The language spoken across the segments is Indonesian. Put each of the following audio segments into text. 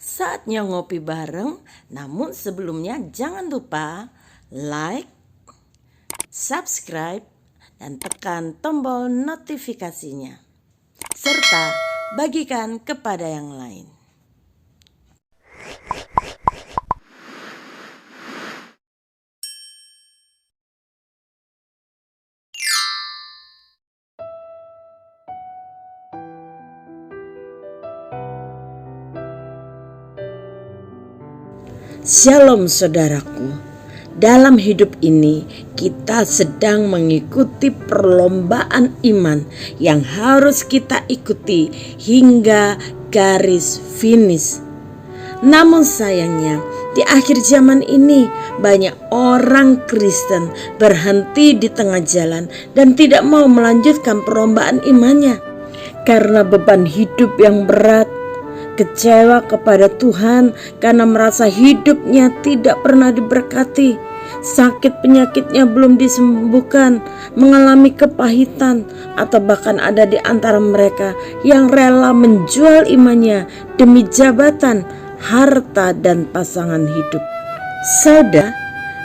Saatnya ngopi bareng, namun sebelumnya jangan lupa like, subscribe, dan tekan tombol notifikasinya. Serta bagikan kepada yang lain. Shalom saudaraku, dalam hidup ini kita sedang mengikuti perlombaan iman yang harus kita ikuti hingga garis finish. Namun sayangnya di akhir zaman ini banyak orang Kristen berhenti di tengah jalan dan tidak mau melanjutkan perlombaan imannya karena beban hidup yang berat, kecewa kepada Tuhan karena merasa hidupnya tidak pernah diberkati, sakit penyakitnya belum disembuhkan, mengalami kepahitan, atau bahkan ada di antara mereka yang rela menjual imannya demi jabatan, harta, dan pasangan hidup. Saudara,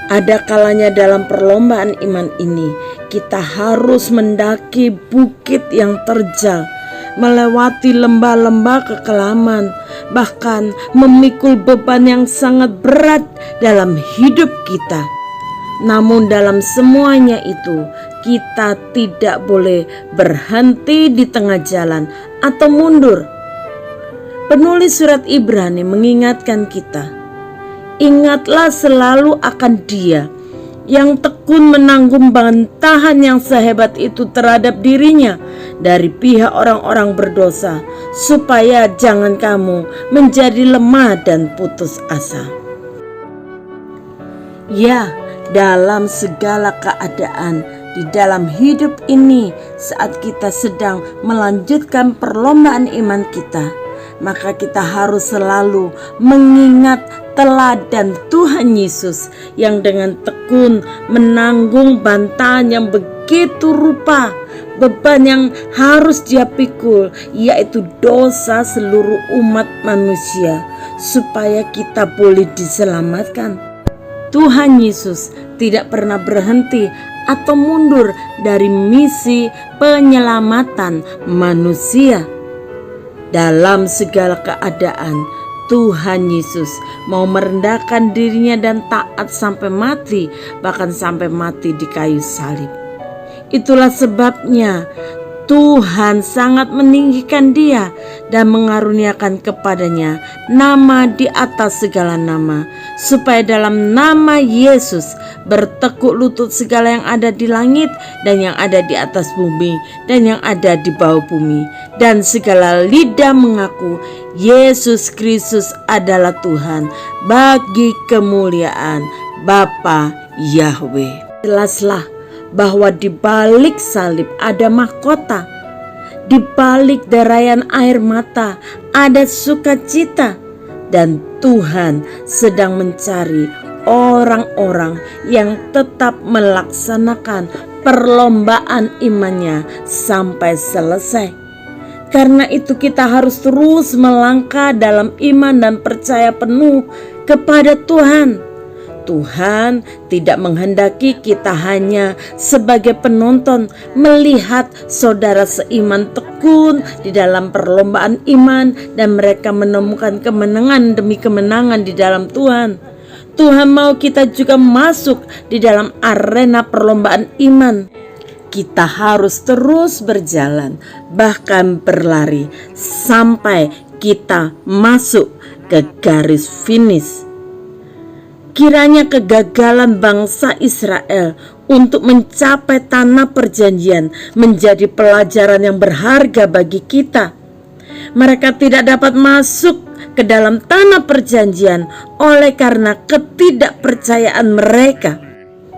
ada kalanya dalam perlombaan iman ini kita harus mendaki bukit yang terjal, melewati lembah-lembah kekelaman, bahkan memikul beban yang sangat berat dalam hidup kita. Namun dalam semuanya itu kita tidak boleh berhenti di tengah jalan atau mundur. Penulis surat Ibrani mengingatkan kita, ingatlah selalu akan Dia yang tekun menanggung bantahan yang sehebat itu terhadap dirinya dari pihak orang-orang berdosa, supaya jangan kamu menjadi lemah dan putus asa. Ya, dalam segala keadaan di dalam hidup ini, saat kita sedang melanjutkan perlombaan iman kita, maka kita harus selalu mengingat teladan Tuhan Yesus yang dengan tekun menanggung bantahan yang begitu rupa, beban yang harus dia pikul, yaitu dosa seluruh umat manusia, supaya kita boleh diselamatkan. Tuhan Yesus tidak pernah berhenti atau mundur dari misi penyelamatan manusia. Dalam segala keadaan, Tuhan Yesus mau merendahkan dirinya dan taat sampai mati, bahkan sampai mati di kayu salib. Itulah sebabnya Tuhan sangat meninggikan Dia dan mengaruniakan kepadanya nama di atas segala nama, supaya dalam nama Yesus bertekuk lutut segala yang ada di langit dan yang ada di atas bumi dan yang ada di bawah bumi, dan segala lidah mengaku Yesus Kristus adalah Tuhan, bagi kemuliaan Bapa Yahweh. Jelaslah bahwa di balik salib ada mahkota, di balik derayan air mata ada sukacita, dan Tuhan sedang mencari orang-orang yang tetap melaksanakan perlombaan imannya sampai selesai. Karena itu kita harus terus melangkah dalam iman dan percaya penuh kepada Tuhan. Tuhan tidak menghendaki kita hanya sebagai penonton melihat saudara seiman tekun di dalam perlombaan iman dan mereka menemukan kemenangan demi kemenangan di dalam Tuhan. Tuhan mau kita juga masuk di dalam arena perlombaan iman. Kita harus terus berjalan, bahkan berlari sampai kita masuk ke garis finish. Kiranya kegagalan bangsa Israel untuk mencapai tanah perjanjian menjadi pelajaran yang berharga bagi kita. Mereka tidak dapat masuk ke dalam tanah perjanjian oleh karena ketidakpercayaan mereka.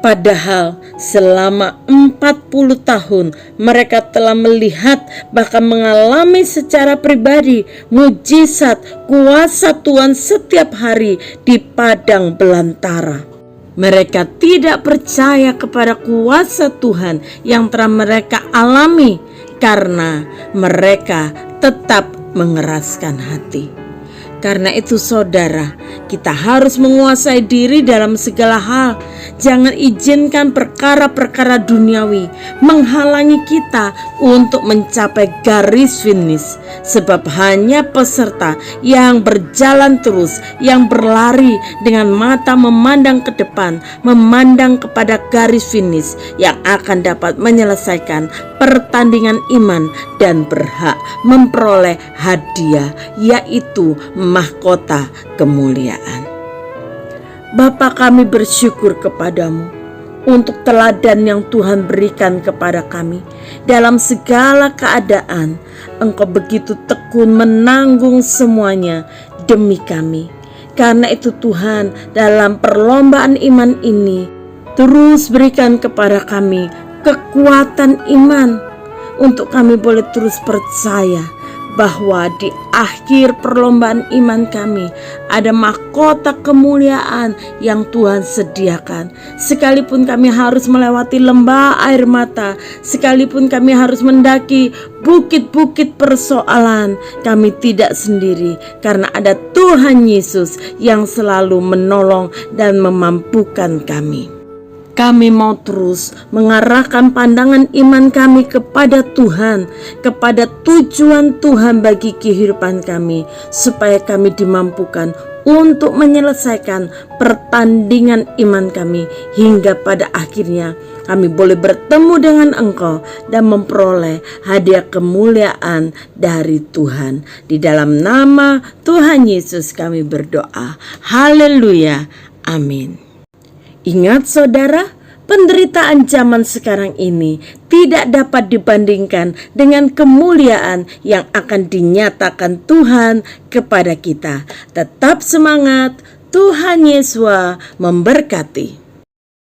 Padahal selama 40 tahun mereka telah melihat, bahkan mengalami secara pribadi mujizat kuasa Tuhan setiap hari di padang belantara. Mereka tidak percaya kepada kuasa Tuhan yang telah mereka alami karena mereka tetap mengeraskan hati. Karena itu saudara, kita harus menguasai diri dalam segala hal. Jangan izinkan perkara-perkara duniawi menghalangi kita untuk mencapai garis finish. Sebab hanya peserta yang berjalan terus, yang berlari dengan mata memandang ke depan, memandang kepada garis finish, yang akan dapat menyelesaikan pertandingan iman dan berhak memperoleh hadiah, yaitu mahkota kemuliaan. Bapa, kami bersyukur kepadamu untuk teladan yang Tuhan berikan kepada kami. Dalam segala keadaan, Engkau begitu tekun menanggung semuanya demi kami. Karena itu Tuhan, dalam perlombaan iman ini, terus berikan kepada kami kekuatan iman untuk kami boleh terus percaya bahwa di akhir perlombaan iman kami ada mahkota kemuliaan yang Tuhan sediakan. Sekalipun kami harus melewati lembah air mata, sekalipun kami harus mendaki bukit-bukit persoalan, kami tidak sendiri karena ada Tuhan Yesus yang selalu menolong dan memampukan kami. Kami mau terus mengarahkan pandangan iman kami kepada Tuhan, kepada tujuan Tuhan bagi kehidupan kami, supaya kami dimampukan untuk menyelesaikan pertandingan iman kami, hingga pada akhirnya kami boleh bertemu dengan Engkau dan memperoleh hadiah kemuliaan dari Tuhan. Di dalam nama Tuhan Yesus kami berdoa. Haleluya. Amin. Ingat saudara, penderitaan zaman sekarang ini tidak dapat dibandingkan dengan kemuliaan yang akan dinyatakan Tuhan kepada kita. Tetap semangat, Tuhan Yesus memberkati.